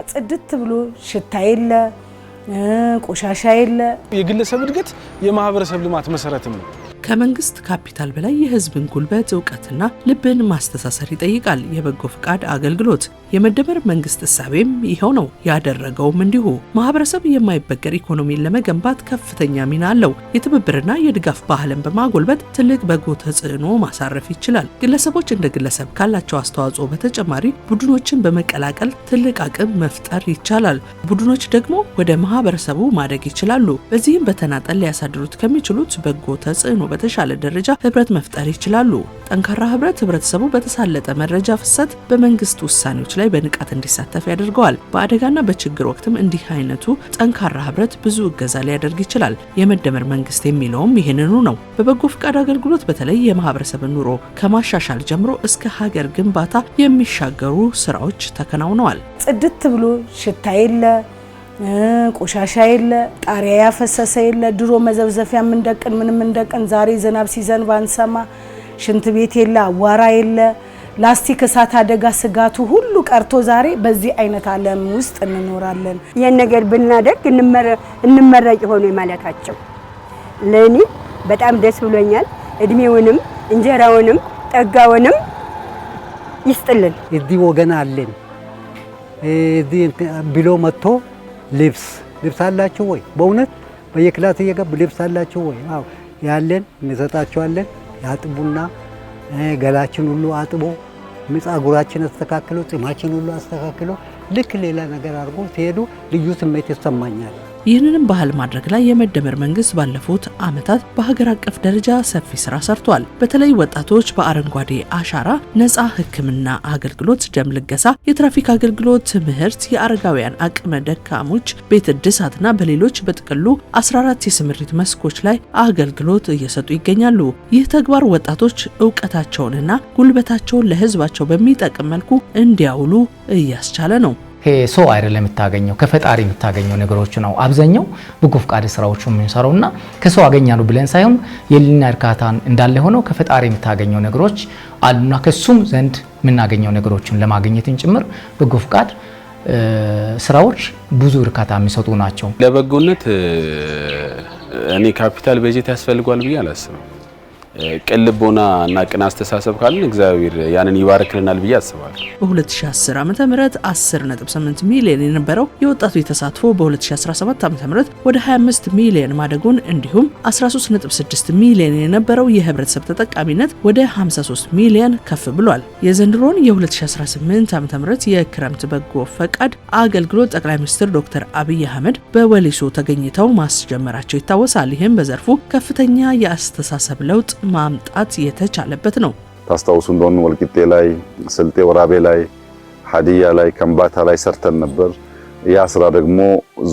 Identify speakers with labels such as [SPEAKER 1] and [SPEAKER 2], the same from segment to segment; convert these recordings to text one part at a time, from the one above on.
[SPEAKER 1] ጽድት ብሎ ሽታ የለ ቆሻሻ የለ
[SPEAKER 2] የግለሰብ እድገት የማህበረሰብ ልማት መሰረትም ነው።
[SPEAKER 3] ከመንግስት ካፒታል በላይ የህዝብን ጉልበት ዕውቀትና ልብን ማስተሳሰር ይጠይቃል የበጎ ፍቃድ አገልግሎት። የመደመር መንግስት እሳቤም ይሄው ነው ያደረገውም እንዲሁ። ማህበረሰብ የማይበገር ኢኮኖሚን ለመገንባት ከፍተኛ ሚና አለው። የትብብርና የድጋፍ ባህልን በማጎልበት ትልቅ በጎ ተጽዕኖ ማሳረፍ ይችላል። ግለሰቦች እንደ ግለሰብ ካላቸው አስተዋጽኦ በተጨማሪ ቡድኖችን በመቀላቀል ትልቅ አቅም መፍጠር ይቻላል። ቡድኖች ደግሞ ወደ ማህበረሰቡ ማደግ ይችላሉ። በዚህም በተናጠል ሊያሳድሩት ከሚችሉት በጎ ተጽዕኖ በተሻለ ደረጃ ህብረት መፍጠር ይችላሉ። ጠንካራ ህብረት ህብረተሰቡ በተሳለጠ መረጃ ፍሰት በመንግስት ውሳኔዎች ላይ በንቃት እንዲሳተፍ ያደርገዋል። በአደጋና በችግር ወቅትም እንዲህ አይነቱ ጠንካራ ህብረት ብዙ እገዛ ሊያደርግ ይችላል። የመደመር መንግስት የሚለውም ይህንኑ ነው። በበጎ ፍቃድ አገልግሎት በተለይ የማህበረሰብን ኑሮ ከማሻሻል ጀምሮ እስከ ሀገር ግንባታ የሚሻገሩ ስራዎች ተከናውነዋል።
[SPEAKER 1] ጽድት ብሎ ሽታ የለ ቆሻሻ የለ ጣሪያ ያፈሰሰ የለ ድሮ መዘብዘፊያ ምንደቅን ምንም እንደቅን ዛሬ ዝናብ ሲዘንብ አንሰማ ሽንት ቤት የለ አዋራ የለ ላስቲክ እሳት አደጋ ስጋቱ ሁሉ ቀርቶ ዛሬ በዚህ አይነት ዓለም ውስጥ እንኖራለን።
[SPEAKER 4] ይሄን ነገር ብናደርግ እንመረጭ ሆኖ ማለታቸው ለኔ በጣም ደስ ብሎኛል። እድሜውንም እንጀራውንም ጠጋውንም ይስጥልን።
[SPEAKER 5] እዚህ ወገን አለን እዚህ ብሎ መጥቶ ልብስ አላችሁ ወይ? በእውነት በየክላስ እየገቡ ልብስ አላችሁ ወይ? አዎ ያለን እንሰጣቸዋለን። ያጥቡና ገላችን ሁሉ አጥቦ ፀጉራችን አስተካክሎ ጺማችን ሁሉ አስተካክሎ ልክ ሌላ ነገር አድርጎ ሲሄዱ ልዩ ስሜት ይሰማኛል።
[SPEAKER 3] ይህንንም ባህል ማድረግ ላይ የመደመር መንግስት ባለፉት ዓመታት በሀገር አቀፍ ደረጃ ሰፊ ስራ ሰርቷል። በተለይ ወጣቶች በአረንጓዴ አሻራ ነፃ ሕክምና አገልግሎት፣ ደም ልገሳ፣ የትራፊክ አገልግሎት፣ ትምህርት፣ የአረጋውያን አቅመ ደካሞች ቤት እድሳትና በሌሎች በጥቅሉ 14 የስምሪት መስኮች ላይ አገልግሎት እየሰጡ ይገኛሉ። ይህ ተግባር ወጣቶች ዕውቀታቸውንና ጉልበታቸውን ለህዝባቸው በሚጠቅም መልኩ እንዲያውሉ እያስቻለ ነው።
[SPEAKER 6] ሰው አይደለም የምታገኘው ከፈጣሪ የምታገኘው ነገሮች ነው። አብዛኛው በጎ ፍቃድ ስራዎች የምንሰራውና ከሰው አገኛሉ ብለን ሳይሆን የልና እርካታን እንዳለ ሆኖ ከፈጣሪ የምታገኘው ነገሮች አሉና ከሱም ዘንድ የምናገኘው ነገሮችን ለማግኘትን ጭምር በጎ ፍቃድ ስራዎች ብዙ እርካታ የሚሰጡ ናቸው።
[SPEAKER 2] ለበጎነት እኔ ካፒታል በጀት ያስፈልጋል ብዬ አላስብም። ቅልቦና እና ቅን አስተሳሰብ ካለን እግዚአብሔር ያንን ይባርክልናል ብዬ አስባለሁ።
[SPEAKER 3] በ2010 ዓመተ ምህረት 10.8 ሚሊዮን የነበረው የወጣቱ ተሳትፎ በ2017 ዓመተ ምህረት ወደ 25 ሚሊዮን ማደጉን እንዲሁም 13.6 ሚሊዮን የነበረው የህብረተሰብ ተጠቃሚነት ወደ 53 ሚሊዮን ከፍ ብሏል። የዘንድሮን የ2018 ዓመተ ምህረት የክረምት በጎ ፈቃድ አገልግሎት ጠቅላይ ሚኒስትር ዶክተር አብይ አህመድ በወሊሶ ተገኝተው ማስጀመራቸው ይታወሳል። ይህም በዘርፉ ከፍተኛ የአስተሳሰብ ለውጥ ማምጣት የተቻለበት ነው።
[SPEAKER 7] ታስታውሱ እንደሆነ ወልቂጤ ላይ፣ ስልጤ ወራቤ ላይ፣ ሀዲያ ላይ፣ ከምባታ ላይ ሰርተን ነበር። ያ ስራ ደግሞ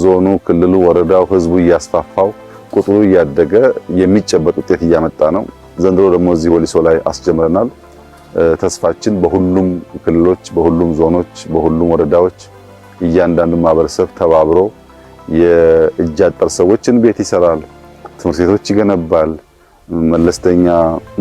[SPEAKER 7] ዞኑ፣ ክልሉ፣ ወረዳው ህዝቡ እያስፋፋው ቁጥሩ እያደገ የሚጨበጥ ውጤት እያመጣ ነው። ዘንድሮ ደግሞ እዚህ ወሊሶ ላይ አስጀምረናል። ተስፋችን በሁሉም ክልሎች፣ በሁሉም ዞኖች፣ በሁሉም ወረዳዎች እያንዳንዱ ማህበረሰብ ተባብሮ የእጅ አጠር ሰዎችን ቤት ይሰራል፣ ትምህርት ቤቶች ይገነባል፣ መለስተኛ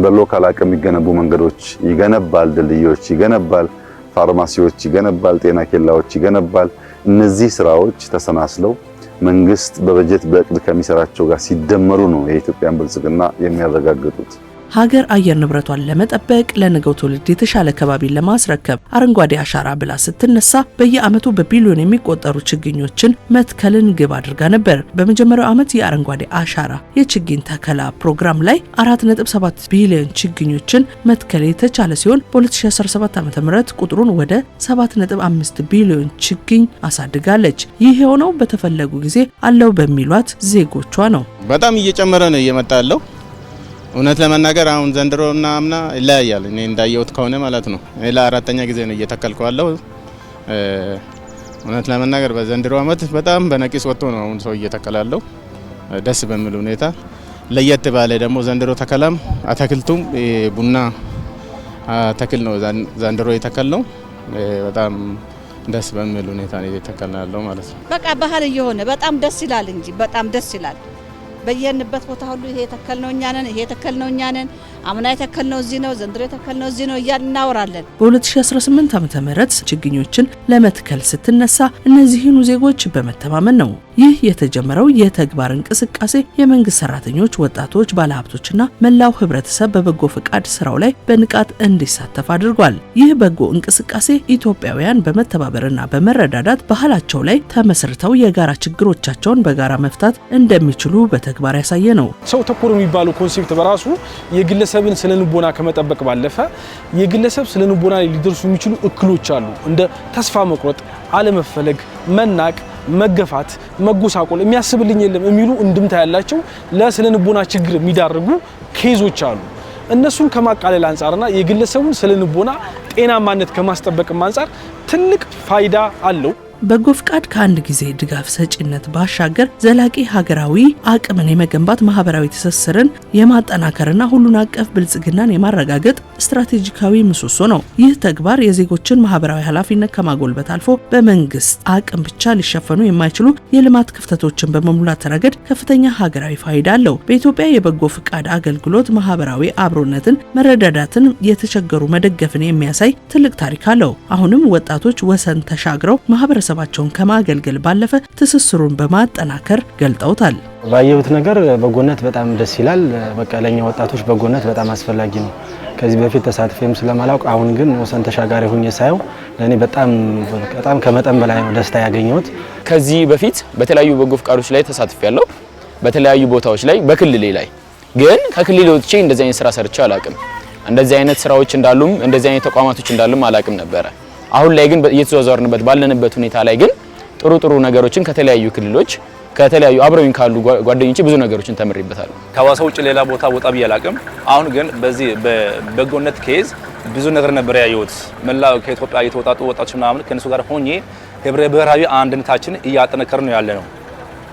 [SPEAKER 7] በሎካል አቅም የሚገነቡ መንገዶች ይገነባል፣ ድልድዮች ይገነባል፣ ፋርማሲዎች ይገነባል፣ ጤና ኬላዎች ይገነባል። እነዚህ ስራዎች ተሰናስለው መንግስት በበጀት በእቅድ ከሚሰራቸው ጋር ሲደመሩ ነው የኢትዮጵያን ብልጽግና የሚያረጋግጡት።
[SPEAKER 3] ሀገር አየር ንብረቷን ለመጠበቅ ለነገው ትውልድ የተሻለ ከባቢን ለማስረከብ አረንጓዴ አሻራ ብላ ስትነሳ በየዓመቱ በቢሊዮን የሚቆጠሩ ችግኞችን መትከልን ግብ አድርጋ ነበር። በመጀመሪያው ዓመት የአረንጓዴ አሻራ የችግኝ ተከላ ፕሮግራም ላይ 4.7 ቢሊዮን ችግኞችን መትከል የተቻለ ሲሆን በ2017 ዓ.ም ቁጥሩን ወደ 7.5 ቢሊዮን ችግኝ አሳድጋለች። ይህ የሆነው በተፈለጉ ጊዜ አለው በሚሏት ዜጎቿ ነው።
[SPEAKER 8] በጣም እየጨመረ ነው እየመጣ ያለው። እውነት ለመናገር አሁን ዘንድሮና አምና ይለያያል። እኔ እንዳየሁት ከሆነ ማለት ነው። ለአራተኛ ጊዜ ነው እየተከልከዋለሁ። እውነት ለመናገር በዘንድሮ ዓመት በጣም በነቂስ ወጥቶ ነው አሁን ሰው እየተከላለው ደስ በሚል ሁኔታ። ለየት ባለ ደግሞ ዘንድሮ ተከላም አትክልቱም ቡና ተክል ነው ዘንድሮ የተከለው። በጣም ደስ በሚል ሁኔታ ነው የተከላለው ማለት ነው።
[SPEAKER 9] በቃ ባህል እየሆነ በጣም ደስ ይላል እንጂ በጣም ደስ ይላል። በየንበት ቦታ ሁሉ ይሄ ተከልነው እኛ ነን፣ ይሄ ተከልነው እኛ ነን። አምና የተከልነው እዚህ ነው፣ ዘንድሮ የተከልነው እዚህ ነው እያልን እናወራለን።
[SPEAKER 3] በ2018 ዓ.ም ችግኞችን ለመትከል ስትነሳ እነዚህኑ ዜጎች በመተማመን ነው። ይህ የተጀመረው የተግባር እንቅስቃሴ የመንግስት ሰራተኞች፣ ወጣቶች፣ ባለሀብቶችና መላው ህብረተሰብ በበጎ ፍቃድ ስራው ላይ በንቃት እንዲሳተፍ አድርጓል። ይህ በጎ እንቅስቃሴ ኢትዮጵያውያን በመተባበርና በመረዳዳት ባህላቸው ላይ ተመስርተው የጋራ ችግሮቻቸውን በጋራ መፍታት እንደሚችሉ በተግባር ያሳየ ነው።
[SPEAKER 10] ሰው ተኮር የሚባለው ኮንሴፕት በራሱ የግለሰብን ስነልቦና ከመጠበቅ ባለፈ የግለሰብ ስነልቦና ላይ ሊደርሱ የሚችሉ እክሎች አሉ። እንደ ተስፋ መቁረጥ፣ አለመፈለግ፣ መናቅ፣ መገፋት፣ መጎሳቆል፣ የሚያስብልኝ የለም የሚሉ እንድምታ ያላቸው ለስነልቦና ችግር የሚዳርጉ ኬዞች አሉ። እነሱን ከማቃለል አንፃርና የግለሰቡን ስነልቦና ጤናማነት ከማስጠበቅም አንፃር ትልቅ ፋይዳ አለው። በጎ ፍቃድ ከአንድ ጊዜ ድጋፍ ሰጪነት ባሻገር ዘላቂ ሀገራዊ አቅምን የመገንባት ማህበራዊ ትስስርን የማጠናከርና ሁሉን አቀፍ ብልጽግናን የማረጋገጥ ስትራቴጂካዊ ምሰሶ ነው። ይህ ተግባር የዜጎችን ማህበራዊ ኃላፊነት ከማጎልበት አልፎ በመንግስት አቅም ብቻ ሊሸፈኑ የማይችሉ የልማት ክፍተቶችን በመሙላት ረገድ ከፍተኛ ሀገራዊ ፋይዳ አለው። በኢትዮጵያ የበጎ ፍቃድ አገልግሎት ማህበራዊ አብሮነትን፣ መረዳዳትን፣ የተቸገሩ መደገፍን የሚያሳይ ትልቅ ታሪክ አለው። አሁንም ወጣቶች ወሰን ተሻግረው ማህበረሰባቸውን ከማገልገል ባለፈ ትስስሩን በማጠናከር ገልጠውታል።
[SPEAKER 11] ባየሁት ነገር በጎነት በጣም ደስ ይላል። በቃ ለኛ ወጣቶች በጎነት በጣም አስፈላጊ ነው። ከዚህ በፊት ተሳትፌም ስለማላውቅ አሁን ግን ወሰን ተሻጋሪ ሆኜ ሳየው ለኔ በጣም ከመጠን በላይ ነው ደስታ ያገኘሁት።
[SPEAKER 12] ከዚህ በፊት በተለያዩ በጎ ፍቃዶች ላይ ተሳትፌያለሁ፣ በተለያዩ ቦታዎች ላይ በክልሌ ላይ ግን ከክልሌ ወጥቼ እንደዚህ አይነት ስራ ሰርቼ አላቅም። እንደዚህ አይነት ስራዎች እንዳሉም እንደዚህ አይነት ተቋማቶች እንዳሉም አላቅም ነበረ። አሁን ላይ ግን እየተዘዋወርንበት ባለንበት ሁኔታ ላይ ግን ጥሩ ነገሮችን ከተለያዩ ክልሎች ከተለያዩ አብረውኝ ካሉ ጓደኞቼ ብዙ ነገሮችን ተምሬበታለሁ።
[SPEAKER 13] ከሐዋሳ ውጭ ሌላ ቦታ ወጣ ብዬ አላቅም። አሁን ግን በዚህ በበጎነት ኬዝ ብዙ ነገር ነበር ያየሁት። መላው ከኢትዮጵያ የተወጣጡ ወጣቶች ምናምን ከነሱ ጋር ሆኜ ህብረ ብሔራዊ አንድነታችን እያጠነከርን ነው ያለነው።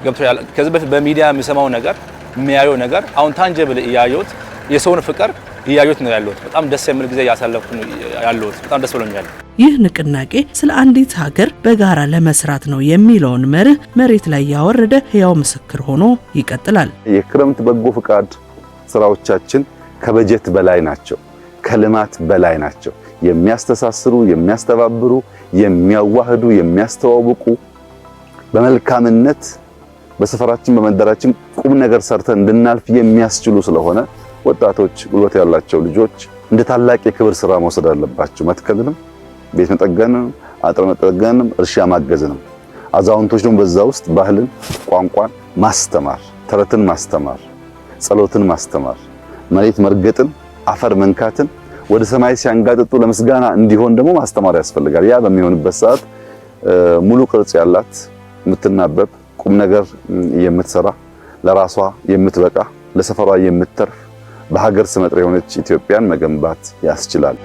[SPEAKER 13] ገብቶኛል። ከዚህ በፊት በሚዲያ የሚሰማው ነገር የሚያየው ነገር አሁን ታንጀብል እያየሁት የሰውን ፍቅር እያየሁት ነው ያለሁት። በጣም ደስ የሚል ጊዜ እያሳለፍኩ ነው ያለሁት። በጣም ደስ ብሎኛል።
[SPEAKER 3] ይህ ንቅናቄ ስለ አንዲት ሀገር በጋራ ለመስራት ነው የሚለውን መርህ መሬት ላይ ያወረደ ህያው ምስክር ሆኖ ይቀጥላል።
[SPEAKER 7] የክረምት በጎ ፍቃድ ስራዎቻችን ከበጀት በላይ ናቸው፣ ከልማት በላይ ናቸው። የሚያስተሳስሩ፣ የሚያስተባብሩ፣ የሚያዋህዱ፣ የሚያስተዋውቁ በመልካምነት በሰፈራችን በመንደራችን ቁም ነገር ሰርተን እንድናልፍ የሚያስችሉ ስለሆነ ወጣቶች፣ ጉልበት ያላቸው ልጆች እንደ ታላቅ የክብር ስራ መውሰድ አለባቸው። መትከልንም፣ ቤት መጠገንም፣ አጥር መጠገንም፣ እርሻ ማገዝንም። አዛውንቶች ደግሞ በዛ ውስጥ ባህልን፣ ቋንቋን ማስተማር፣ ተረትን ማስተማር፣ ጸሎትን ማስተማር፣ መሬት መርገጥን፣ አፈር መንካትን ወደ ሰማይ ሲያንጋጥጡ ለምስጋና እንዲሆን ደግሞ ማስተማር ያስፈልጋል። ያ በሚሆንበት ሰዓት ሙሉ ቅርጽ ያላት የምትናበብ ቁም ነገር የምትሰራ ለራሷ የምትበቃ ለሰፈሯ የምትተርፍ በሀገር ስመጥር የሆነች ኢትዮጵያን መገንባት ያስችላል።